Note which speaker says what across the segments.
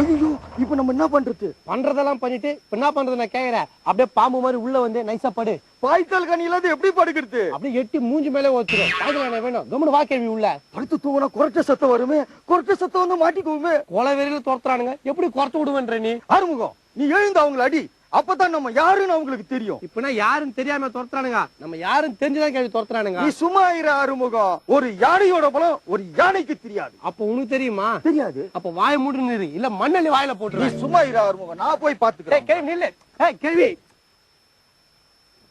Speaker 1: ஐயோ இப்ப நம்ம என்ன பண்றது?
Speaker 2: பண்றதெல்லாம் பண்ணிட்டு இப்ப என்ன பண்றது நான் கேக்குறேன். அப்படியே பாம்பு மாதிரி உள்ள வந்து நைசா படு.
Speaker 1: பாய்க்கால் கனி இல்லாத எப்படி படுக்கிறது?
Speaker 2: அப்படியே எட்டி மூஞ்சி மேலே ஓச்சிரும். பாய்க்கால் வேணும் கம்முனு வா கேள்வி உள்ள.
Speaker 1: படுத்து தூங்கினா குறைச்ச சத்தம் வருமே, குறைச்ச சத்தம் வந்து மாட்டிக்குவோமே.
Speaker 2: கொலை வெறியில துரத்துறானுங்க, எப்படி குறைச்சு விடுவேன்ற நீ?
Speaker 1: ஆறுமுகம், நீ எழுந்து அவங்களை அடி, அப்பதான் நம்ம யாருன்னு அவங்களுக்கு தெரியும்.
Speaker 2: இப்பனா யாருன்னு தெரியாம துரத்துறானுங்க, நம்ம யாருன்னு தெரிஞ்சுதான் கேள்வி துரத்துறானுங்க.
Speaker 1: நீ சும்மா இரு ஆறுமுகம். ஒரு யானையோட பலம் ஒரு யானைக்கு தெரியாது.
Speaker 2: அப்ப உனக்கு தெரியுமா?
Speaker 1: தெரியாது.
Speaker 2: அப்ப வாய மூடின்னு இரு, இல்ல மண்ணள்ளி வாயில போட்டுரு.
Speaker 1: நீ சும்மா இரு ஆறுமுகம், நான் போய் பாத்துக்கிறேன்.
Speaker 2: கேள்வி நில்லு. கேள்வி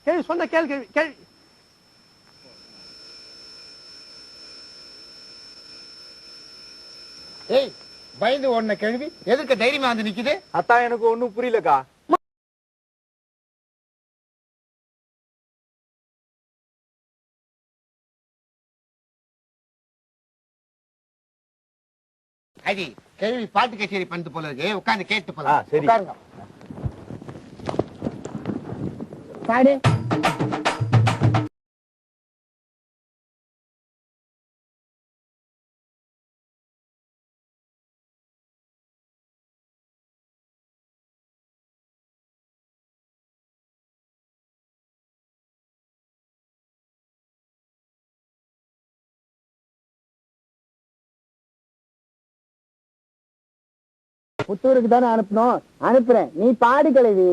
Speaker 2: கேள்வி சொன்ன கேள்வி கேள்வி.
Speaker 3: ஏய், பயந்து ஓடுன கேள்வி எதற்கு தைரியமா வந்து நிக்குது?
Speaker 1: அதான் எனக்கு ஒண்ணும் புரியலக்கா.
Speaker 3: அடி கேள்வி பாட்டு கச்சேரி பண்ணிட்டு போல இருக்கு, உட்கார்ந்து கேட்டு போலாம்.
Speaker 1: சரி.
Speaker 3: உட்காருங்க.
Speaker 2: பாடு.
Speaker 4: புத்தூருக்கு தானே அனுப்பணும், அனுப்புறேன், நீ பாடு கிழவி.